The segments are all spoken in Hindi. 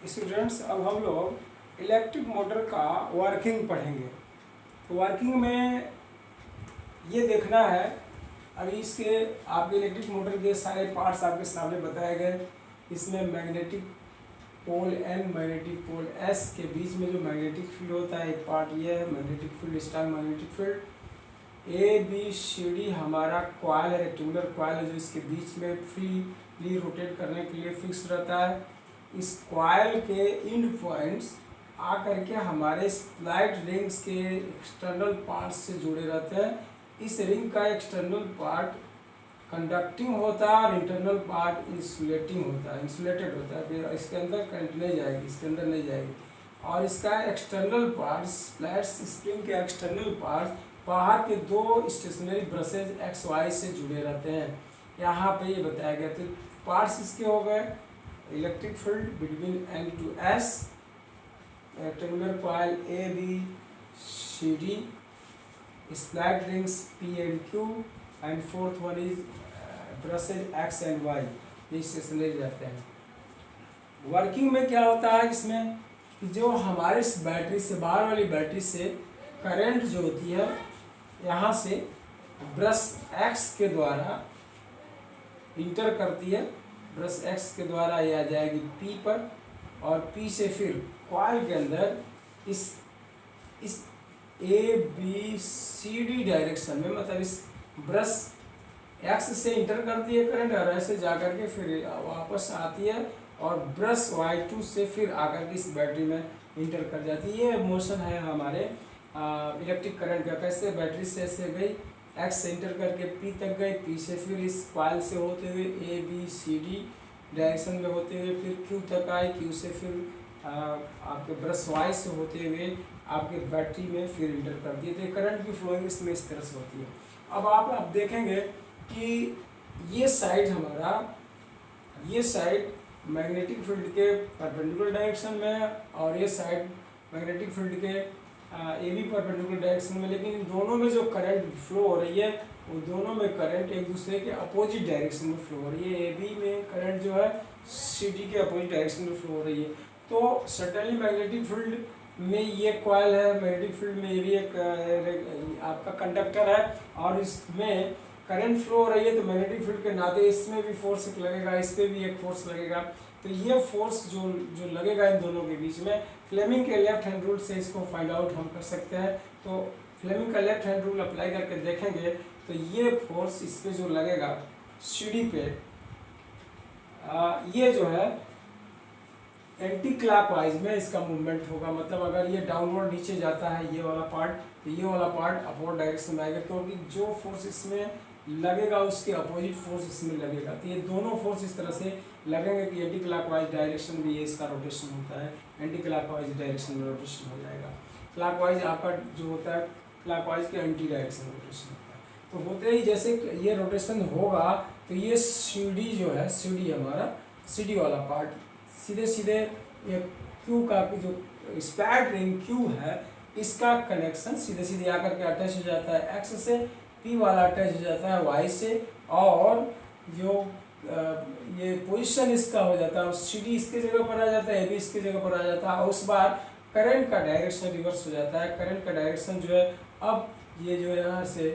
स्टूडेंट्स, अब हम लोग इलेक्ट्रिक मोटर का वर्किंग पढ़ेंगे। तो वर्किंग में ये देखना है, अभी इसके आपके इलेक्ट्रिक मोटर के सारे पार्ट्स आपके सामने बताए गए। इसमें magnetic pole N, magnetic pole S के बीच में जो मैग्नेटिक फील्ड होता है, एक पार्ट ये है magnetic field, strong magnetic field. A B C D हमारा कॉइल है, रेक्टेंगुलर कॉइल है, जो इसके बीच में फ्रीली रोटेट करने के लिए फिक्स रहता है। इस कॉइल के इंड पॉइंट्स आकर के हमारे स्प्लाइट रिंग्स के एक्सटर्नल पार्ट से जुड़े रहते हैं। इस रिंग का एक्सटर्नल पार्ट कंडक्टिंग होता है और इंटरनल पार्ट इंसुलेटिंग होता है, इंसुलेटेड होता है। फिर इसके अंदर करंट नहीं जाएगी, इसके अंदर नहीं जाएगी। और इसका एक्सटर्नल पार्ट, स्प्लैट स्प्रिंग के एक्सटर्नल पार्ट बाहर के दो स्टेशनरी ब्रशेज एक्स वाई से जुड़े रहते हैं। यहाँ पे ये बताया गया। तो पार्ट्स इसके हो गए, electric field between N to S, rectangular coil A B C D, split rings P and Q, and fourth one is brushes X and Y, ये स्टेशनरी रहते हैं। वर्किंग में क्या होता है इसमें कि जो हमारे इस बैटरी से, बाहर वाली बैटरी से करंट जो होती है, यहाँ से ब्रश एक्स के द्वारा इंटर करती है। ब्रश एक्स के द्वारा ये आ जाएगी पी पर, और पी से फिर कॉइल के अंदर इस A B C D direction में, मतलब इस ब्रश एक्स से इंटर करती है करंट, और ऐसे जाकर के फिर वापस आती है और ब्रश Y2 से फिर आकर के इस बैटरी में इंटर कर जाती है। ये मोशन है हमारे इलेक्ट्रिक करंट का। कैसे बैटरी से ऐसे गई, एक्स से इंटर करके पी तक गई, पी से फिर इस कॉइल से होते हुए A B C D direction में होते हुए फिर क्यू तक आई, क्यू से फिर आपके ब्रश वाई से होते हुए आपके बैटरी में फिर इंटर कर दिए। तो करंट की फ्लोइंग इसमें इस तरह से होती है। अब आप देखेंगे कि ये साइड हमारा, ये साइड मैग्नेटिक फील्ड के परपेंडिकुलर डायरेक्शन में है, और ये साइड मैग्नेटिक फील्ड के ए बी परपेंडिकुलर डायरेक्शन में। लेकिन इन दोनों में जो करंट फ्लो हो रही है, वो दोनों में करंट एक दूसरे के अपोजिट डायरेक्शन में फ्लो हो रही है। ए बी में करंट जो है सी डी के अपोजिट डायरेक्शन में फ्लो हो रही है। तो सडनली मैग्नेटिक फील्ड में ये कॉइल है, मैग्नेटिक फील्ड में ये भी एक आपका कंडक्टर है, और इसमें करंट फ्लो हो रही है। तो मैग्नेटिक फील्ड के नाते इसमें भी फोर्स लगेगा, इस पर भी एक फोर्स लगेगा। तो ये फोर्स जो लगेगा इन दोनों के बीच में, फ्लेमिंग के लेफ्ट हैंड रूल से इसको फाइंड आउट हम कर सकते हैं। तो फ्लेमिंग का लेफ्ट हैंड रूल अप्लाई करके देखेंगे तो ये फोर्स इस पर जो लगेगा सीढ़ी पे, ये जो है एंटी क्लॉकवाइज में इसका मूवमेंट होगा। मतलब अगर ये डाउनवर्ड नीचे जाता है ये वाला पार्ट, तो ये वाला पार्ट अपवर्ड डायरेक्शन में आएगा, क्योंकि जो फोर्स इसमें लगेगा उसके अपोजिट फोर्स इसमें लगेगा। तो ये दोनों फोर्स इस तरह से लगेंगे कि एंटी क्लॉकवाइज डायरेक्शन भी ये इसका रोटेशन होता है, एंटी क्लॉकवाइज डायरेक्शन में रोटेशन हो जाएगा। क्लॉकवाइज आपका जो होता है, क्लॉकवाइज के एंटी डायरेक्शन में रोटेशन होता है। तो होते ही जैसे ये रोटेशन होगा, तो ये सीढ़ी जो है, सीढ़ी हमारा सीढ़ी वाला पार्ट सीधे सीधे ये क्यू का जो स्प्लैट रिंग क्यू है, इसका कनेक्शन सीधे सीधे आकर के अटैच हो जाता है एक्स से, पी वाला अटैच हो जाता है वाई से, और जो ये पोजीशन इसका हो जाता है, सी डी इसके जगह पर आ जाता है, ए बी इसके जगह पर आ जाता है, और उस बार करंट का डायरेक्शन रिवर्स हो जाता है। करंट का डायरेक्शन जो है, अब ये जो यहाँ से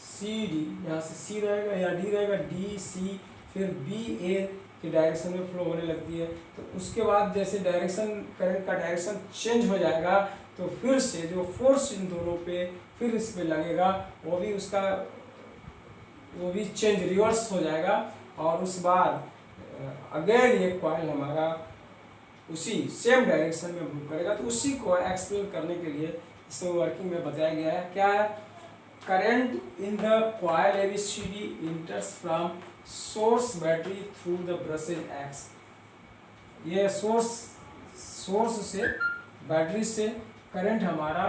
सी डी, यहाँ से सी रहेगा या डी रहेगा, डी सी फिर बी ए की डायरेक्शन में फ्लो होने लगती है। तो उसके बाद जैसे डायरेक्शन, करंट का डायरेक्शन चेंज हो जाएगा, तो फिर से जो फोर्स इन दोनों पे फिर इस पे लगेगा, वो भी चेंज रिवर्स हो जाएगा, और उस बार अगेन ये कॉइल हमारा उसी सेम डायरेक्शन में मूव करेगा। तो उसी को एक्सप्लेन करने के लिए इसमें वर्किंग में बताया गया है। क्या है? Current in the coil ABCD इंटर्स from source battery through the brushes x. ये सोर्स से, बैटरी से करंट हमारा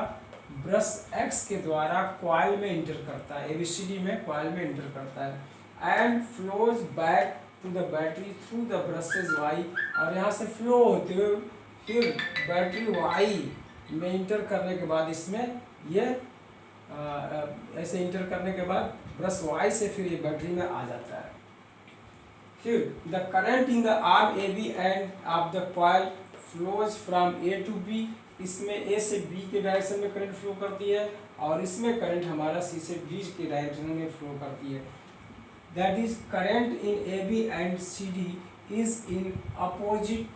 ब्रश एक्स के द्वारा कॉइल में इंटर करता है, ABCD में कॉइल में इंटर करता है, and flows back to the battery through the brushes Y. और यहाँ से फ्लो होते हुए फिर बैटरी वाई में इंटर करने के बाद इसमें ये ऐसे इंटर करने के बाद ब्रश वाई से फिर ये बैटरी में आ जाता है। फिर the current in the arm AB end of the coil flows from A to B, इसमें ए से बी के डायरेक्शन में करंट फ्लो करती है और इसमें करंट हमारा सी से डी के डायरेक्शन में फ्लो करती है। That is current in A B and C D is in opposite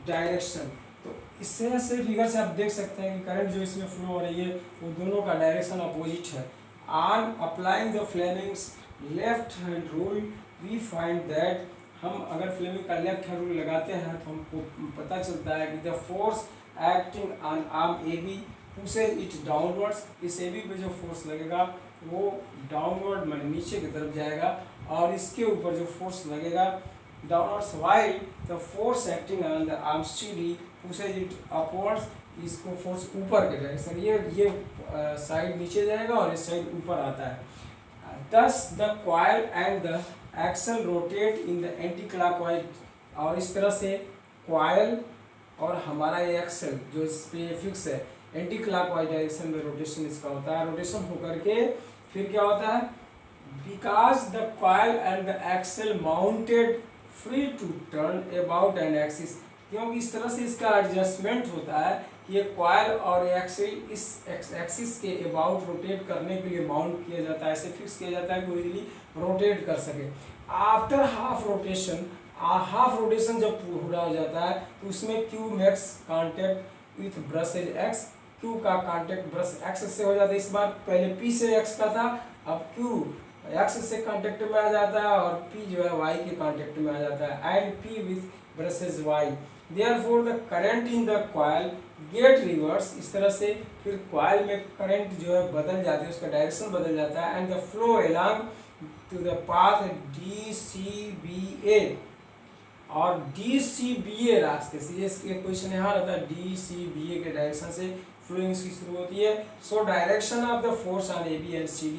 direction. तो इससे से फिगर से आप देख सकते हैं कि करंट जो इसमें फ्लो हो रही है वो दोनों का डायरेक्शन अपोजिट है। On applying the Fleming's left hand rule we find that, हम अगर फ्लेमिंग का लेफ्ट हैंड रूल लगाते हैं तो हमको पता चलता है कि the force acting on arm A B pushes it downwards, इस ए बी पे जो फोर्स लगेगा वो डाउनवर्ड माने नीचे की तरफ जाएगा और इसके ऊपर जो फोर्स लगेगा downwards, while the force acting on the arm C D pushes it upwards, इसको फोर्स ऊपर के डायरेक्शन, ये साइड नीचे जाएगा और इस साइड ऊपर आता है। Thus the coil and the axle rotate in the anti-clockwise, और इस तरह से coil और हमारा ये एक्सल जो इस पे फिक्स है एंटी क्लॉकवाइज डायरेक्शन में रोटेशन इसका होता है। रोटेशन होकर के फिर क्या होता है, because the coil and the axle mounted free to turn about an axis, क्योंकि इस तरह से इसका एडजस्टमेंट होता है, ये कॉइल और एक्सल इस एक्सिस के अबाउट रोटेट करने के लिए माउंट किया जाता है, ऐसे फिक्स किया जाता है कि वो इजीली रोटेट कर सके। आफ्टर हाफ रोटेशन जब पूरा हो जाता है तो उसमें Q makes contact with brushes x, Q का कांटेक्ट ब्रश एक्स से हो जाता है। इस बार पहले पी से एक्स का था, अब क्यू एक्स से कांटेक्ट में आ जाता है और पी जो है वाई के कांटेक्ट में आ जाता है, and P with brushes Y. Therefore the current in the coil get reverse, इस तरह से फिर कॉइल में करंट जो है बदल जाती है, उसका डायरेक्शन बदल जाता है, and the flow along to the path DCBA, और DCBA रास्ते से, ये क्वेश्चन यहाँ रहता है, DCBA के डायरेक्शन से फ्लोइंग इसकी शुरू होती है। So direction of the force on AB and CD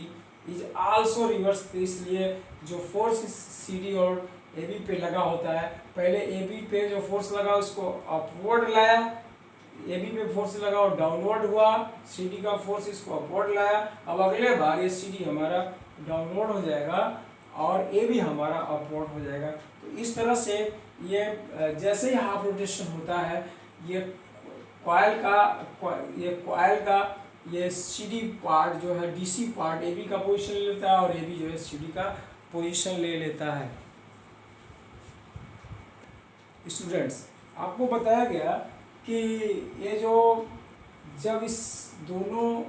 is also reverse, इसलिए जो फोर्स CD और AB पे लगा होता है, पहले AB पे जो फोर्स लगा उसको अपवर्ड लाया, AB पे फोर्स लगा और डाउनवर्ड हुआ, CD का फोर्स इसको अपवर्ड लाया, अब अगले बार ये CD हमारा डाउनवर्ड हो जाएगा और AB हमारा अपवर्ड हो जाएगा। तो इस तरह से ये जैसे ही हाफ रोटेशन होता है ये कॉइल का ये CD पार्ट जो है DC पार्ट AB का पोजीशन ले लेता है और AB जो है CD का पोजीशन ले लेता है। स्टूडेंट्स, आपको बताया गया कि ये जो जब इस दोनों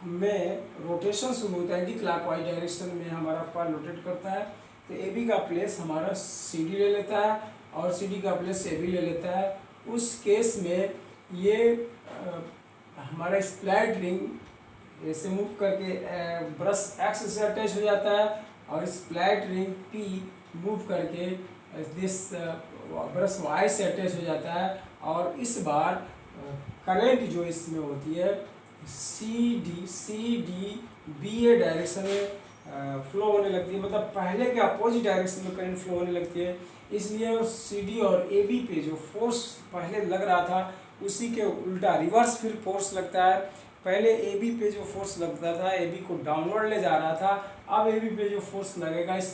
में रोटेशन शुरू होता है एंटी क्लॉकवाइज डायरेक्शन में हमारा कॉइल रोटेट करता है, तो AB का प्लेस हमारा CD ले लेता है और CD का प्लेस AB ले लेता है। उस केस में ये हमारा स्प्लाइट रिंग ऐसे मूव करके ब्रश X से अटैच हो जाता है और स्प्लाइट रिंग P मूव करके दिस ब्रश Y से अटैच हो जाता है, और इस बार करंट जो इसमें होती है CDBA डायरेक्शन में फ्लो होने लगती है, मतलब पहले के अपोजिट डायरेक्शन में करंट फ्लो होने लगती है। इसलिए CD और AB पे जो फोर्स पहले लग रहा था उसी के उल्टा रिवर्स फिर फोर्स लगता है। पहले AB पे जो फोर्स लगता था AB को डाउनवर्ड ले जा रहा था, अब AB पे जो फोर्स लगेगा इस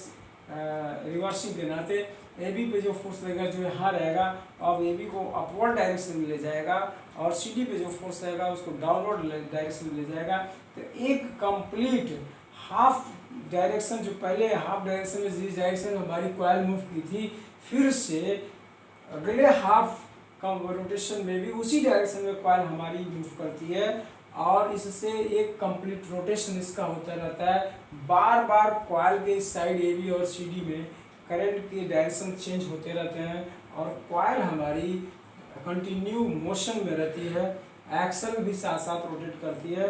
रिवर्सिंग के नाते AB पे जो फोर्स लगेगा जो यहाँ रहेगा अब AB को अपवर्ड डायरेक्शन में ले जाएगा और CD पे जो फोर्स रहेगा उसको डाउनवर्ड डायरेक्शन में ले जाएगा। तो एक कंप्लीट हाफ डायरेक्शन जो पहले हाफ डायरेक्शन में जिस डायरेक्शन हमारी कॉइल मूव की थी, फिर से अगले हाफ कम रोटेशन में भी उसी डायरेक्शन में कॉइल हमारी मूव करती है और इससे एक कंप्लीट रोटेशन इसका होता रहता है। बार बार कॉइल के साइड AB और CD में करंट के डायरेक्शन चेंज होते रहते हैं और कॉइल हमारी कंटिन्यू मोशन में रहती है, एक्सल भी साथ साथ रोटेट करती है।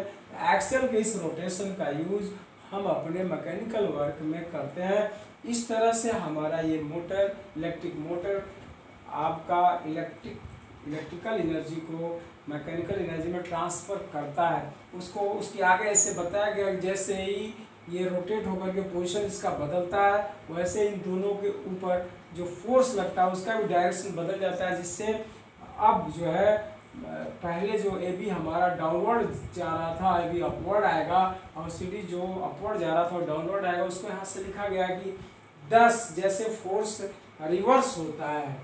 एक्सल के इस रोटेशन का यूज़ हम अपने मैकेनिकल वर्क में करते हैं। इस तरह से हमारा ये मोटर इलेक्ट्रिक मोटर आपका इलेक्ट्रिकल एनर्जी को मैकेनिकल एनर्जी में ट्रांसफ़र करता है। उसको उसकी आगे ऐसे बताया गया जैसे ही ये रोटेट होकर के पोजीशन इसका बदलता है वैसे इन दोनों के ऊपर जो फोर्स लगता है उसका भी डायरेक्शन बदल जाता है, जिससे अब जो है पहले जो AB हमारा डाउनवर्ड जा रहा था AB अपवर्ड आएगा और CD जो अपवर्ड जा रहा था डाउनवर्ड आएगा। उसको यहाँ से लिखा गया कि 10 जैसे फोर्स रिवर्स होता है,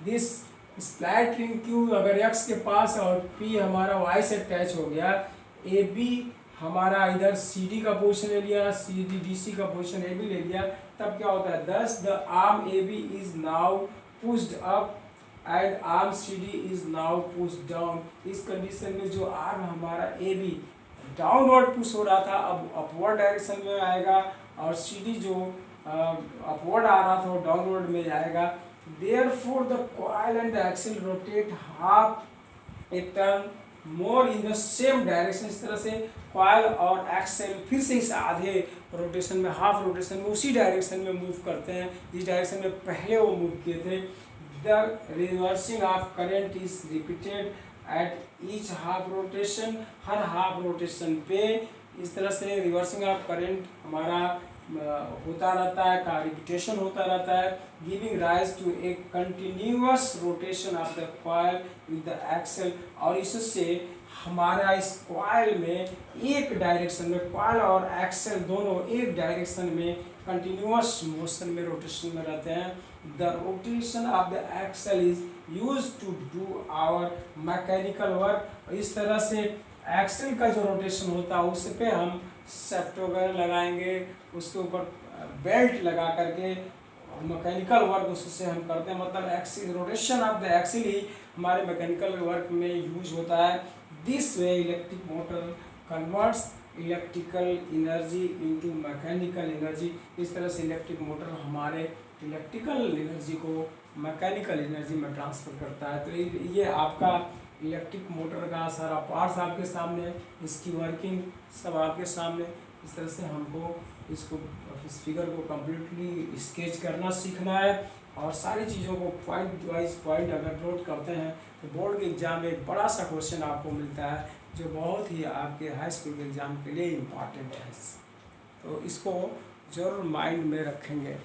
दिस स्प्लाइट रिंग क्यू अगर एक्स के पास और पी हमारा वाई से अटैच हो गया, ए बी हमारा इधर सी डी का पोजीशन ले लिया, सी डी डी सी का पोजीशन ए बी ले लिया, तब क्या होता है, thus the arm A B is now pushed up and arm C D is now pushed down. इस कंडीशन में जो आर्म हमारा ए बी डाउनवर्ड पुश हो रहा था अब अपवर्ड डायरेक्शन में आएगा, और सी डी जो अपवर्ड आ रहा था वो डाउनवर्ड में जाएगा। Therefore, the coil and the axle rotate half a turn more in the same direction। इस तरह से कॉइल और एक्सेल फिर से इस आधे रोटेशन में, हाफ रोटेशन में उसी डायरेक्शन में मूव करते हैं जिस डायरेक्शन में पहले वो मूव किए थे। The reversing of current is repeated at each half rotation, her half rotation पे इस तरह से रिवर्सिंग ऑफ करंट हमारा होता रहता है, का रिपीटेशन होता रहता है, giving rise to a continuous rotation of the coil with the axle. और इससे हमारा इस कॉइल में एक डायरेक्शन में, कॉइल और एक्सेल दोनों एक डायरेक्शन में कंटिन्यूअस मोशन में, रोटेशन में रहते हैं। The rotation of the axle is used to do our mechanical work. इस तरह से एक्सेल का जो रोटेशन होता है उस पे हम सेफ्ट वगैरह लगाएंगे, उसके ऊपर बेल्ट लगा करके मैकेनिकल वर्क उससे हम करते हैं। मतलब axle, rotation of the axle ही हमारे मैकेनिकल वर्क में यूज होता है। This way electric motor converts electrical energy into mechanical energy. इस तरह से इलेक्ट्रिक मोटर हमारे इलेक्ट्रिकल एनर्जी को मैकेनिकल एनर्जी में ट्रांसफ़र करता है। तो ये आपका इलेक्ट्रिक मोटर का सारा पार्ट्स आपके सामने, इसकी वर्किंग सब आपके सामने। इस तरह से हमको इस फिगर को कम्प्लीटली स्केच करना सीखना है, और सारी चीज़ों को पॉइंट वाइज पॉइंट अगर नोट करते हैं तो बोर्ड के एग्ज़ाम में एक बड़ा सा क्वेश्चन आपको मिलता है जो बहुत ही आपके हाई स्कूल के एग्ज़ाम के लिए इम्पॉर्टेंट है। तो इसको ज़रूर माइंड में रखेंगे।